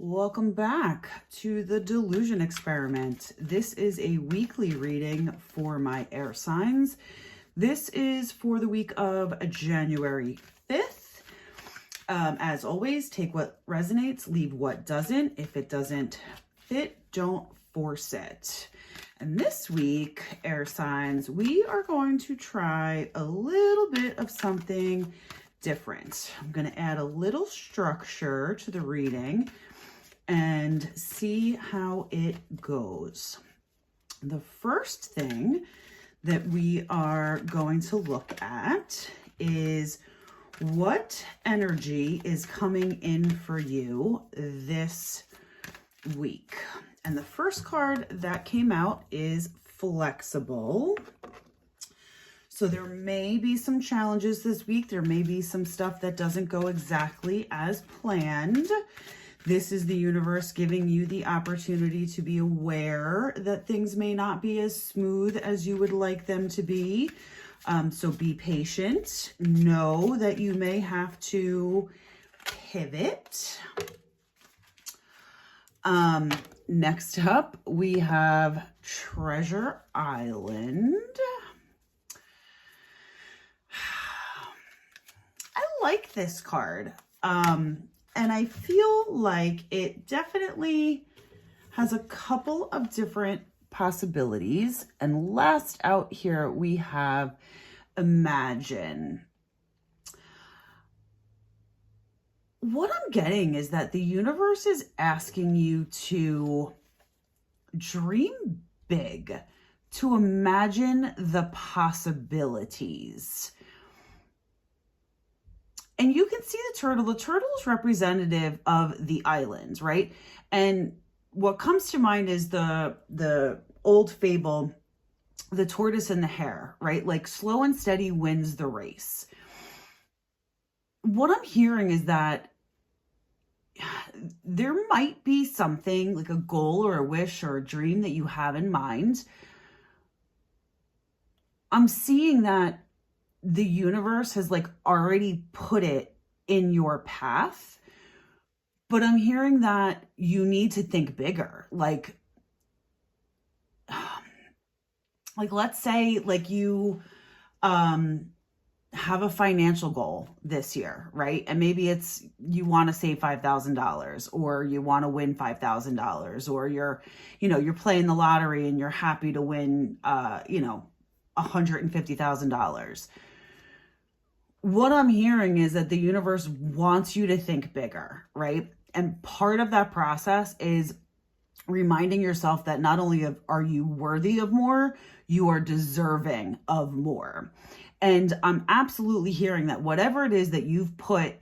Welcome back to the delusion experiment. This is a weekly reading for my air signs. This is for the week of January 5th. As always, take what resonates, leave what doesn't. If it doesn't fit, don't force it. And this week, air signs, we are going to try a little bit of something different. I'm going to add a little structure to the reading and see how it goes. The first thing that we are going to look at is what energy is coming in for you this week. And the first card that came out is flexible. So there may be some challenges this week. There may be some stuff that doesn't go exactly as planned. This is the universe giving you the opportunity to be aware that things may not be as smooth as you would like them to be. So be patient. Know that you may have to pivot. Next up, we have Treasure Island. I like this card. And I feel like it definitely has a couple of different possibilities. And last out here, we have Imagine. What I'm getting is that the universe is asking you to dream big, to imagine the possibilities. And you can see the turtle. The turtle is representative of the islands, right? And what comes to mind is the old fable, the tortoise and the hare, right? Like slow and steady wins the race. What I'm hearing is that there might be something like a goal or a wish or a dream that you have in mind. I'm seeing that the universe has like already put it in your path, but I'm hearing that you need to think bigger. Like let's say like you have a financial goal this year, right? And maybe it's you want to save $5,000 or you want to win $5,000 or you're playing the lottery and you're happy to win $150,000. What I'm hearing is that the universe wants you to think bigger, right? And part of that process is reminding yourself that not only are you worthy of more, you are deserving of more. And I'm absolutely hearing that whatever it is that you've put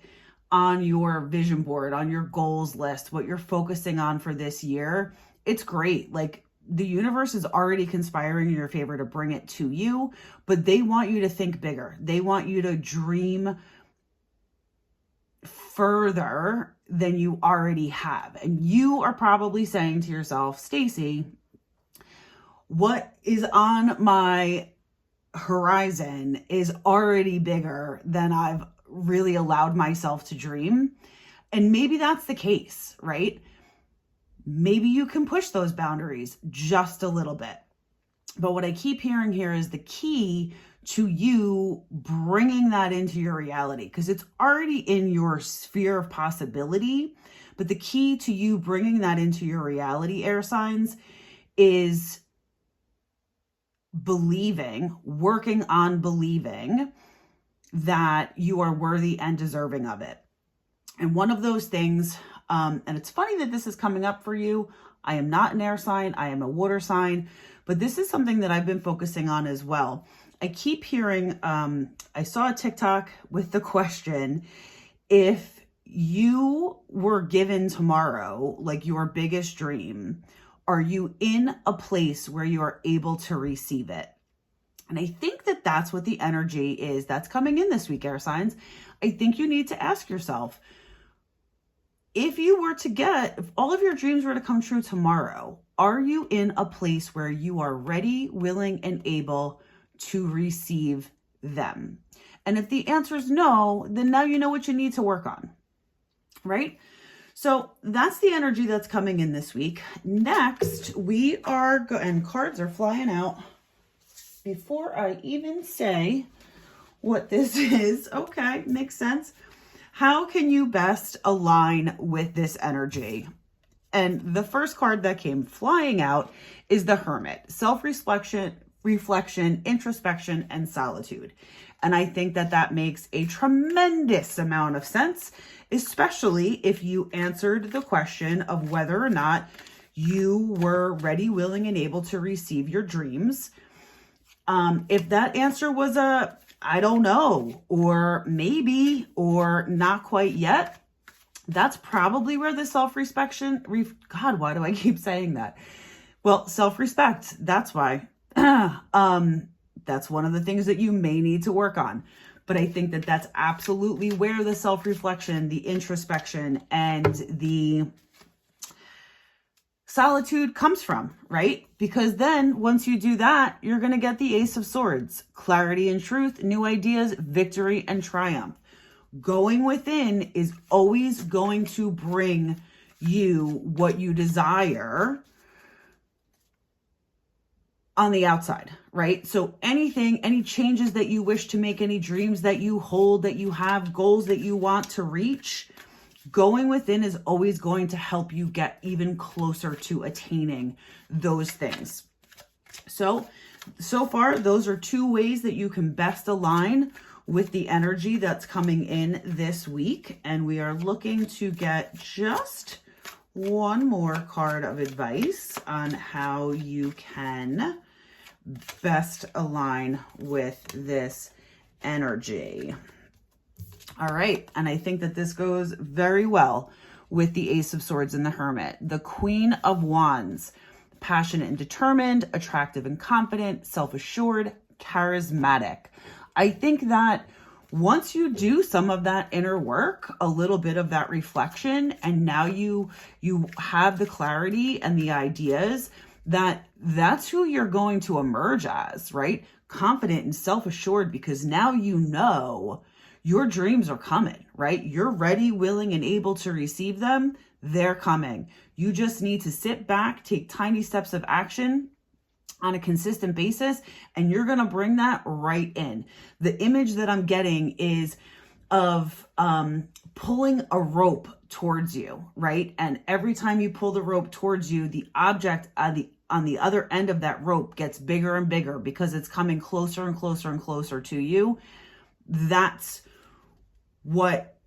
on your vision board, on your goals list, what you're focusing on for this year, it's great. Like the universe is already conspiring in your favor to bring it to you, but they want you to think bigger. They want you to dream further than you already have. And you are probably saying to yourself, Stacy, what is on my horizon is already bigger than I've really allowed myself to dream. And maybe that's the case, right? Maybe you can push those boundaries just a little bit. But what I keep hearing here is the key to you bringing that into your reality, because it's already in your sphere of possibility. But the key to you bringing that into your reality, air signs, is working on believing that you are worthy and deserving of it. And one of those things, and it's funny that this is coming up for you. I am not an air sign. I am a water sign, but this is something that I've been focusing on as well. I keep hearing, I saw a TikTok with the question, if you were given tomorrow, like your biggest dream, are you in a place where you are able to receive it? And I think that that's what the energy is that's coming in this week, air signs. I think you need to ask yourself, if all of your dreams were to come true tomorrow, are you in a place where you are ready, willing, and able to receive them? And if the answer is no, then now you know what you need to work on, right? So that's the energy that's coming in this week. Next, we are, and cards are flying out before I even say what this is. Okay, makes sense. How can you best align with this energy? And the first card that came flying out is the Hermit. Self-reflection, introspection, and solitude. And I think that that makes a tremendous amount of sense, especially if you answered the question of whether or not you were ready, willing, and able to receive your dreams. If that answer was a, I don't know, or maybe, or not quite yet, that's probably where the self-respect, God, why do I keep saying that? Well, self-respect, that's why. That's one of the things that you may need to work on. But I think that that's absolutely where the self-reflection, the introspection, and the solitude comes from, right? Because then once you do that, you're going to get the Ace of Swords, clarity and truth, new ideas, victory, and triumph. Going within is always going to bring you what you desire on the outside, right? So anything, any changes that you wish to make, any dreams that you hold, that you have, goals that you want to reach, going within is always going to help you get even closer to attaining those things. So far, those are two ways that you can best align with the energy that's coming in this week. And we are looking to get just one more card of advice on how you can best align with this energy. All right. And I think that this goes very well with the Ace of Swords and the Hermit. The Queen of Wands, passionate and determined, attractive and confident, self-assured, charismatic. I think that once you do some of that inner work, a little bit of that reflection, and now you have the clarity and the ideas that's who you're going to emerge as, right? Confident and self-assured, because now you know your dreams are coming, right? You're ready, willing, and able to receive them. They're coming. You just need to sit back, take tiny steps of action on a consistent basis, and you're going to bring that right in. The image that I'm getting is of pulling a rope towards you, right? And every time you pull the rope towards you, the object on the other end of that rope gets bigger and bigger because it's coming closer and closer and closer to you. That's what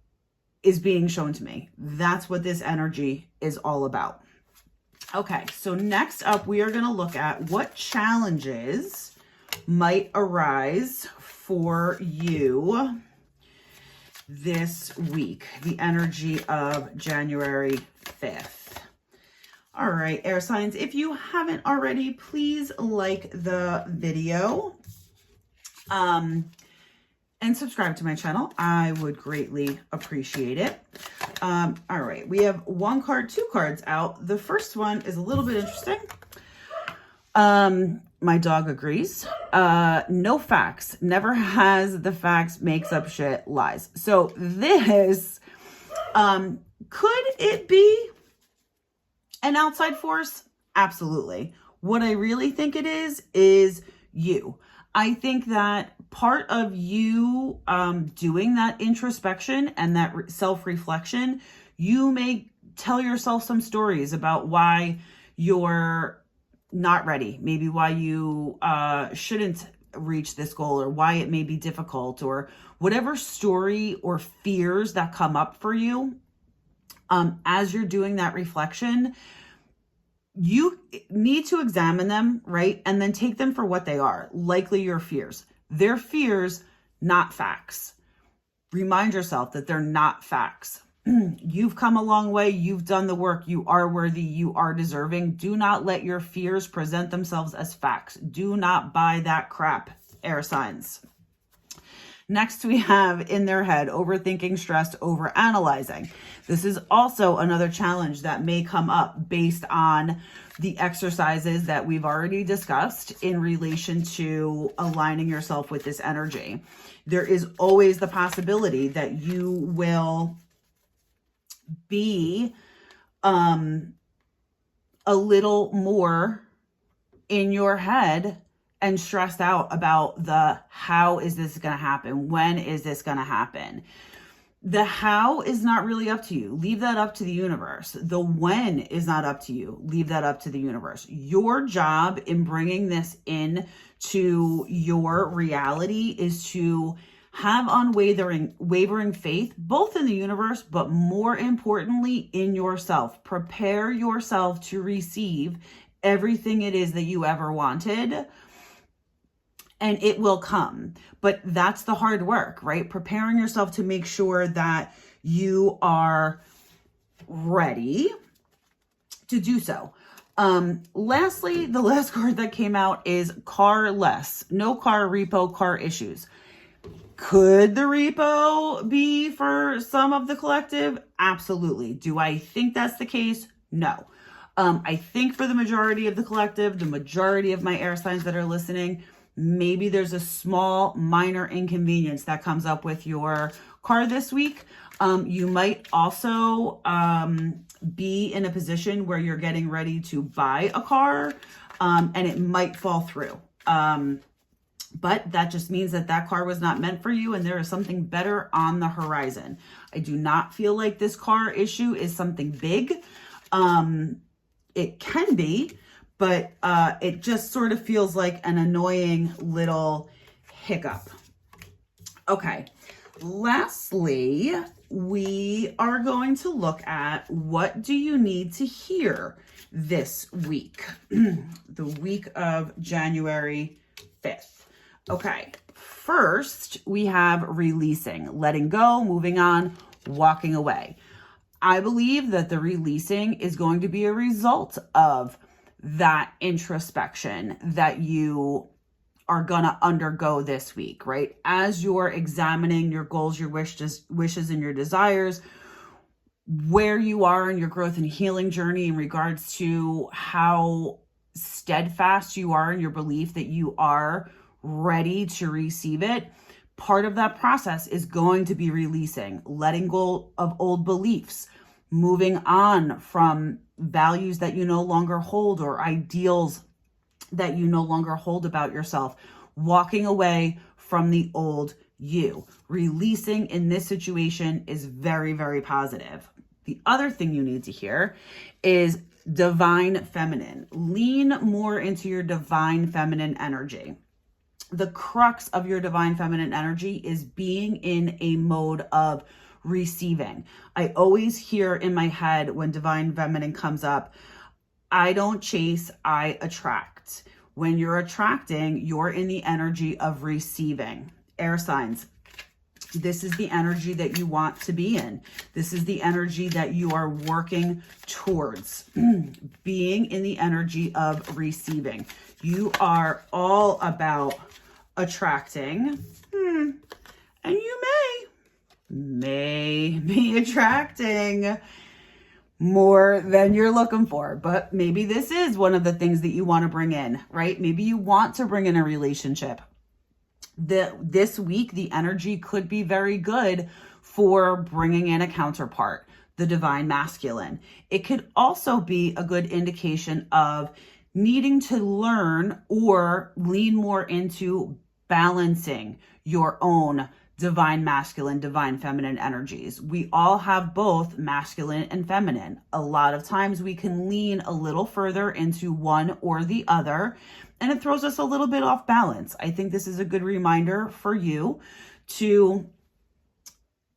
is being shown to me. That's what this energy is all about. Okay, so next up, we are going to look at what challenges might arise for you this week, the energy of January 5th. All right, air signs, if you haven't already, please like the video and subscribe to my channel. I would greatly appreciate it. All right, we have two cards out. The first one is a little bit interesting. My dog agrees. No facts, never has the facts, makes up shit, lies. So this, could it be an outside force? Absolutely. What I really think it is you. I think that part of you doing that introspection and that self-reflection, you may tell yourself some stories about why you're not ready, maybe why you shouldn't reach this goal, or why it may be difficult, or whatever story or fears that come up for you as you're doing that reflection. You need to examine them, right? And then take them for what they are, likely your fears. They're fears, not facts. Remind yourself that they're not facts. You've come a long way. You've done the work. You are worthy. You are deserving. Do not let your fears present themselves as facts. Do not buy that crap, air signs. Next, we have in their head, overthinking, stressed, overanalyzing. This is also another challenge that may come up based on the exercises that we've already discussed in relation to aligning yourself with this energy. There is always the possibility that you will be a little more in your head and stressed out about the how is this going to happen? When is this going to happen? The how is not really up to you. Leave that up to the universe. The when is not up to you. Leave that up to the universe. Your job in bringing this in to your reality is to have unwavering faith, both in the universe, but more importantly, in yourself. Prepare yourself to receive everything it is that you ever wanted, and it will come. But that's the hard work, right? Preparing yourself to make sure that you are ready to do so. Lastly, the last card that came out is carless. No car repo, car issues. Could the repo be for some of the collective? Absolutely. Do I think that's the case? No. I think for the majority of the collective, the majority of my air signs that are listening, maybe there's a small minor inconvenience that comes up with your car this week. You might also be in a position where you're getting ready to buy a car, and it might fall through. But that just means that that car was not meant for you and there is something better on the horizon. I do not feel like this car issue is something big. It can be, but it just sort of feels like an annoying little hiccup. Okay, lastly, we are going to look at what do you need to hear this week, the week of January 5th. Okay, first we have releasing, letting go, moving on, walking away. I believe that the releasing is going to be a result of that introspection that you are going to undergo this week, right? As you're examining your goals, your wishes, and your desires, where you are in your growth and healing journey in regards to how steadfast you are in your belief that you are ready to receive it. Part of that process is going to be releasing, letting go of old beliefs, moving on from values that you no longer hold or ideals that you no longer hold about yourself, walking away from the old you. Releasing in this situation is very, very positive. The other thing you need to hear is divine feminine. Lean more into your divine feminine energy. The crux of your divine feminine energy is being in a mode of receiving. I always hear in my head when divine feminine comes up, I don't chase, I attract. When you're attracting, you're in the energy of receiving. Air signs, this is the energy that you want to be in. This is the energy that you are working towards. Being in the energy of receiving. You are all about attracting, and you may be attracting more than you're looking for, but maybe this is one of the things that you want to bring in, right? Maybe you want to bring in a relationship. This week, the energy could be very good for bringing in a counterpart, the divine masculine. It could also be a good indication of needing to learn or lean more into balancing your own divine masculine, divine feminine energies. We all have both masculine and feminine. A lot of times we can lean a little further into one or the other, and it throws us a little bit off balance. I think this is a good reminder for you to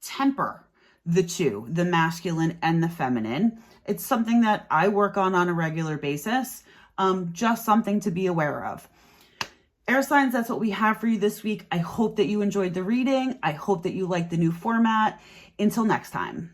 temper the two, the masculine and the feminine. It's something that I work on a regular basis, just something to be aware of. Air signs, that's what we have for you this week. I hope that you enjoyed the reading. I hope that you liked the new format. Until next time.